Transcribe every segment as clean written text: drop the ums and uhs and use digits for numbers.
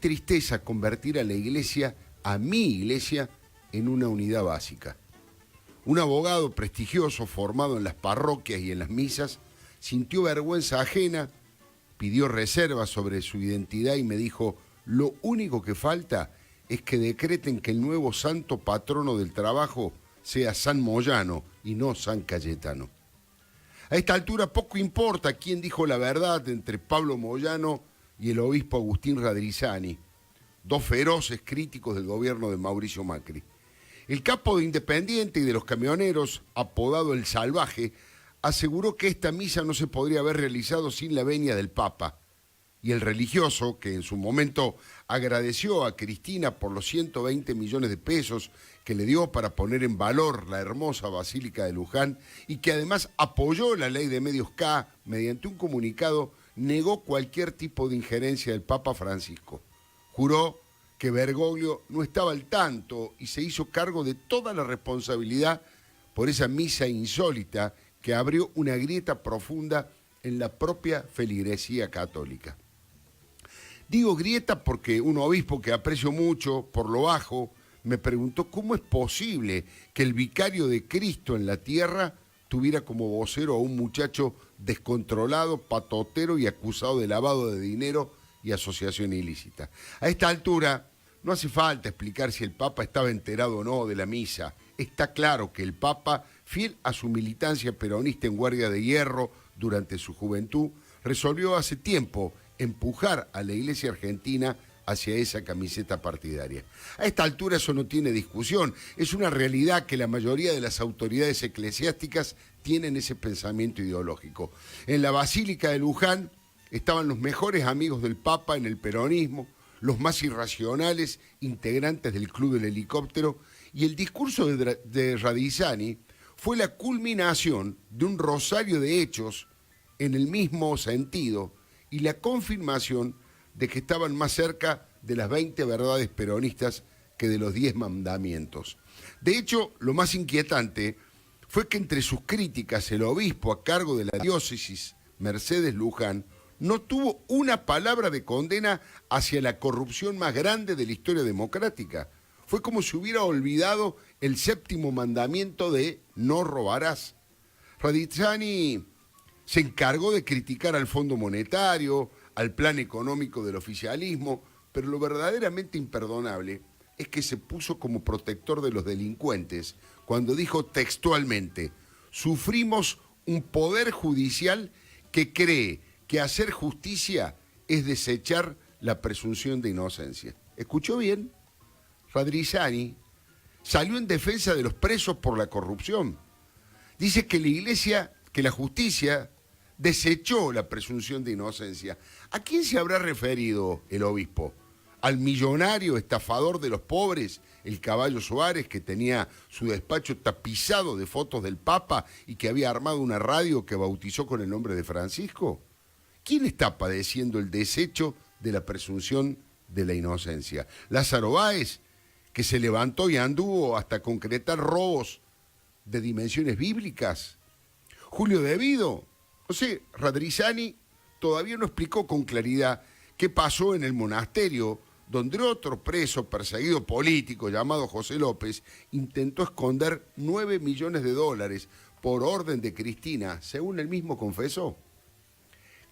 tristeza convertir a la iglesia, a mi iglesia, en una unidad básica. Un abogado prestigioso formado en las parroquias y en las misas sintió vergüenza ajena, pidió reservas sobre su identidad y me dijo: lo único que falta es que decreten que el nuevo santo patrono del trabajo sea San Moyano y no San Cayetano. A esta altura poco importa quién dijo la verdad entre Pablo Moyano y el obispo Agustín Radrizani, dos feroces críticos del gobierno de Mauricio Macri. El capo de Independiente y de los camioneros, apodado El Salvaje, aseguró que esta misa no se podría haber realizado sin la venia del Papa. Y el religioso, que en su momento agradeció a Cristina por los 120 millones de pesos que le dio para poner en valor la hermosa Basílica de Luján y que además apoyó la ley de medios K, mediante un comunicado negó cualquier tipo de injerencia del Papa Francisco. Juró que Bergoglio no estaba al tanto y se hizo cargo de toda la responsabilidad por esa misa insólita que abrió una grieta profunda en la propia feligresía católica. Digo grieta porque un obispo que aprecio mucho, por lo bajo, me preguntó cómo es posible que el vicario de Cristo en la tierra tuviera como vocero a un muchacho descontrolado, patotero y acusado de lavado de dinero y asociación ilícita. A esta altura no hace falta explicar si el Papa estaba enterado o no de la misa. Está claro que el Papa, fiel a su militancia peronista en Guardia de Hierro durante su juventud, resolvió hace tiempo empujar a la Iglesia argentina hacia esa camiseta partidaria. A esta altura eso no tiene discusión, es una realidad que la mayoría de las autoridades eclesiásticas tienen ese pensamiento ideológico. En la Basílica de Luján estaban los mejores amigos del Papa en el peronismo, los más irracionales integrantes del Club del Helicóptero, y el discurso de Radizani fue la culminación de un rosario de hechos en el mismo sentido y la confirmación de que estaban más cerca de las 20 verdades peronistas que de los 10 mandamientos. De hecho, lo más inquietante fue que entre sus críticas el obispo a cargo de la diócesis, Mercedes Luján, no tuvo una palabra de condena hacia la corrupción más grande de la historia democrática. Fue como si hubiera olvidado el 7º mandamiento de no robarás. Radizani se encargó de criticar al Fondo Monetario, al plan económico del oficialismo, pero lo verdaderamente imperdonable es que se puso como protector de los delincuentes cuando dijo textualmente: sufrimos un poder judicial que cree que hacer justicia es desechar la presunción de inocencia. ¿Escuchó bien? Radrizani salió en defensa de los presos por la corrupción. Dice que la Iglesia, que la justicia desechó la presunción de inocencia. ¿A quién se habrá referido el obispo? ¿Al millonario estafador de los pobres, el Caballo Suárez, que tenía su despacho tapizado de fotos del Papa y que había armado una radio que bautizó con el nombre de Francisco? ¿Quién está padeciendo el desecho de la presunción de la inocencia? ¿Lázaro Báez, que se levantó y anduvo hasta concretar robos de dimensiones bíblicas? ¿Julio Devido? No sé, Radrizani todavía no explicó con claridad qué pasó en el monasterio, donde otro preso perseguido político llamado José López intentó esconder $9 millones por orden de Cristina, según él mismo confesó.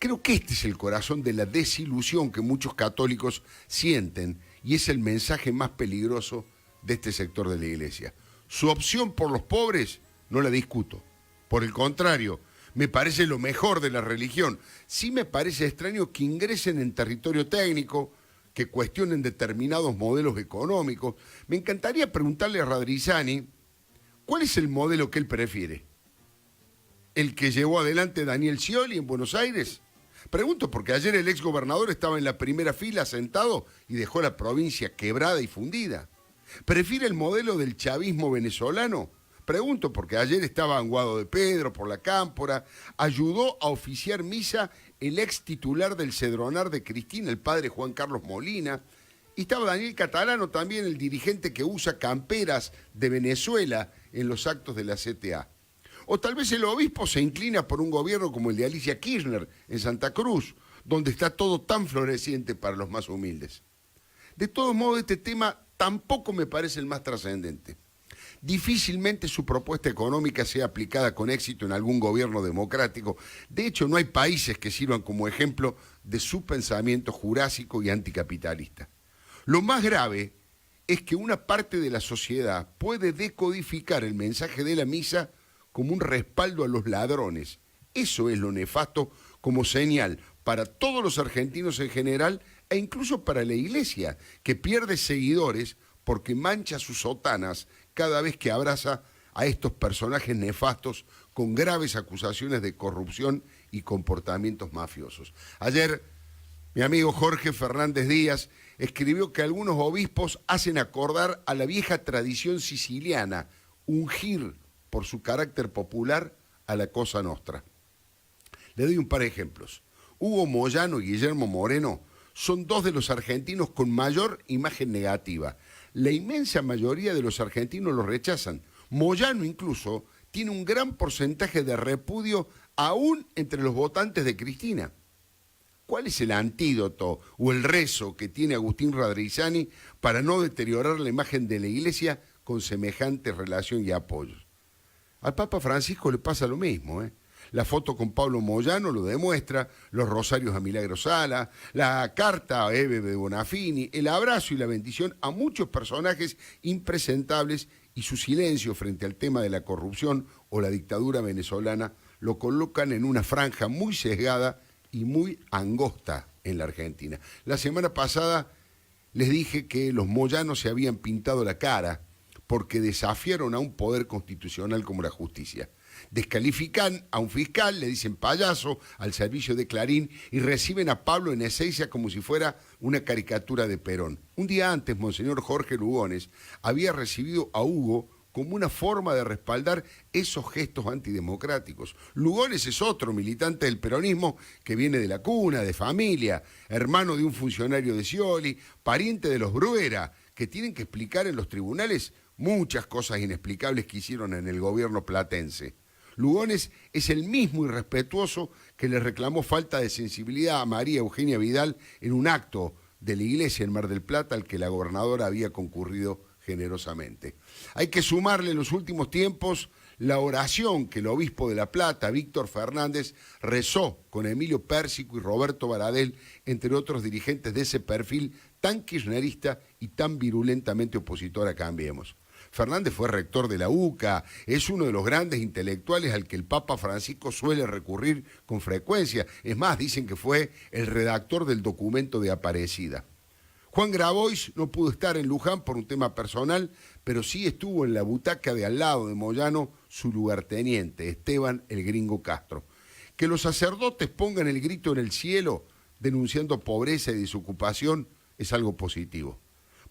Creo que este es el corazón de la desilusión que muchos católicos sienten y es el mensaje más peligroso de este sector de la Iglesia. Su opción por los pobres no la discuto. Por el contrario, me parece lo mejor de la religión. Sí me parece extraño que ingresen en territorio técnico, que cuestionen determinados modelos económicos. Me encantaría preguntarle a Radrizani cuál es el modelo que él prefiere. ¿El que llevó adelante Daniel Scioli en Buenos Aires? Pregunto porque ayer el exgobernador estaba en la primera fila sentado y dejó la provincia quebrada y fundida. ¿Prefiere el modelo del chavismo venezolano? Pregunto porque ayer estaba en Guado de Pedro por la Cámpora, ayudó a oficiar misa el ex titular del Cedronar de Cristina, el padre Juan Carlos Molina, y estaba Daniel Catalano también, el dirigente que usa camperas de Venezuela en los actos de la CTA. O tal vez el obispo se inclina por un gobierno como el de Alicia Kirchner en Santa Cruz, donde está todo tan floreciente para los más humildes. De todos modos, este tema tampoco me parece el más trascendente. Difícilmente su propuesta económica sea aplicada con éxito en algún gobierno democrático. De hecho, no hay países que sirvan como ejemplo de su pensamiento jurásico y anticapitalista. Lo más grave es que una parte de la sociedad puede decodificar el mensaje de la misa como un respaldo a los ladrones. Eso es lo nefasto como señal para todos los argentinos en general e incluso para la Iglesia, que pierde seguidores porque mancha sus sotanas cada vez que abraza a estos personajes nefastos con graves acusaciones de corrupción y comportamientos mafiosos. Ayer, mi amigo Jorge Fernández Díaz escribió que algunos obispos hacen acordar a la vieja tradición siciliana, ungir por su carácter popular a la Cosa Nostra. Le doy un par de ejemplos. Hugo Moyano y Guillermo Moreno son dos de los argentinos con mayor imagen negativa. La inmensa mayoría de los argentinos los rechazan. Moyano incluso tiene un gran porcentaje de repudio aún entre los votantes de Cristina. ¿Cuál es el antídoto o el rezo que tiene Agustín Radrizzani para no deteriorar la imagen de la Iglesia con semejante relación y apoyos? Al Papa Francisco le pasa lo mismo, La foto con Pablo Moyano lo demuestra, los rosarios a Milagro Sala, la carta a Eve de Bonafini, el abrazo y la bendición a muchos personajes impresentables y su silencio frente al tema de la corrupción o la dictadura venezolana lo colocan en una franja muy sesgada y muy angosta en la Argentina. La semana pasada les dije que los Moyanos se habían pintado la cara porque desafiaron a un poder constitucional como la justicia. Descalifican a un fiscal, le dicen payaso al servicio de Clarín y reciben a Pablo en Ezeiza como si fuera una caricatura de Perón. Un día antes, Monseñor Jorge Lugones había recibido a Hugo como una forma de respaldar esos gestos antidemocráticos. Lugones es otro militante del peronismo que viene de la cuna, de familia, hermano de un funcionario de Scioli, pariente de los Bruera, que tienen que explicar en los tribunales muchas cosas inexplicables que hicieron en el gobierno platense. Lugones es el mismo irrespetuoso que le reclamó falta de sensibilidad a María Eugenia Vidal en un acto de la iglesia en Mar del Plata al que la gobernadora había concurrido generosamente. Hay que sumarle en los últimos tiempos la oración que el obispo de La Plata, Víctor Fernández, rezó con Emilio Pérsico y Roberto Baradel, entre otros dirigentes de ese perfil tan kirchnerista y tan virulentamente opositor a Cambiemos. Fernández fue rector de la UCA, es uno de los grandes intelectuales al que el Papa Francisco suele recurrir con frecuencia. Es más, dicen que fue el redactor del documento de Aparecida. Juan Grabois no pudo estar en Luján por un tema personal, pero sí estuvo en la butaca de al lado de Moyano su lugarteniente, Esteban el Gringo Castro. Que los sacerdotes pongan el grito en el cielo denunciando pobreza y desocupación es algo positivo.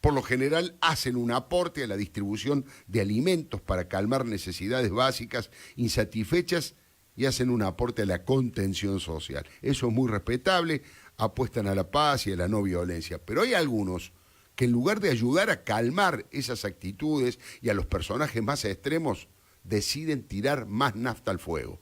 Por lo general hacen un aporte a la distribución de alimentos para calmar necesidades básicas insatisfechas y hacen un aporte a la contención social. Eso es muy respetable, apuestan a la paz y a la no violencia. Pero hay algunos que en lugar de ayudar a calmar esas actitudes y a los personajes más extremos, deciden tirar más nafta al fuego.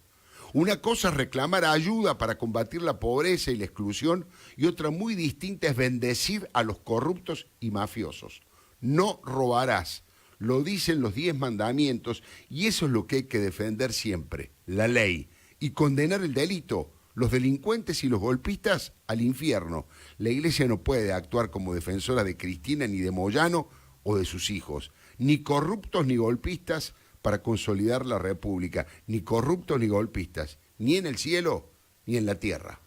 Una cosa es reclamar ayuda para combatir la pobreza y la exclusión y otra muy distinta es bendecir a los corruptos y mafiosos. No robarás, lo dicen los 10 mandamientos y eso es lo que hay que defender siempre, la ley, y condenar el delito, los delincuentes y los golpistas al infierno. La Iglesia no puede actuar como defensora de Cristina ni de Moyano o de sus hijos, ni corruptos ni golpistas, para consolidar la República, ni corruptos ni golpistas, ni en el cielo ni en la tierra.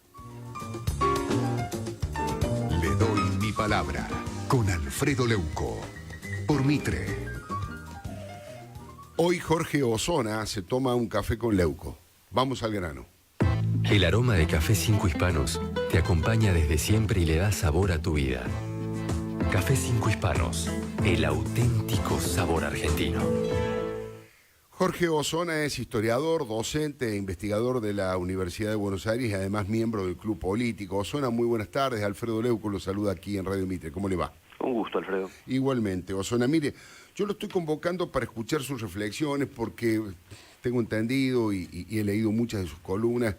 Le doy mi palabra con Alfredo Leuco, por Mitre. Hoy Jorge Osona se toma un café con Leuco. Vamos al grano. El aroma de Café 5 Hispanos te acompaña desde siempre y le da sabor a tu vida. Café 5 Hispanos, el auténtico sabor argentino. Jorge Osona es historiador, docente e investigador de la Universidad de Buenos Aires y además miembro del Club Político. Osona, muy buenas tardes. Alfredo Leuco lo saluda aquí en Radio Mitre. ¿Cómo le va? Un gusto, Alfredo. Igualmente. Osona, mire, yo lo estoy convocando para escuchar sus reflexiones porque tengo entendido y he leído muchas de sus columnas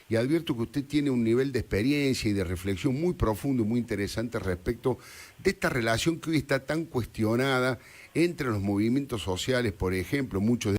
y advierto que usted tiene un nivel de experiencia y de reflexión muy profundo y muy interesante respecto de esta relación que hoy está tan cuestionada entre los movimientos sociales, por ejemplo, muchos de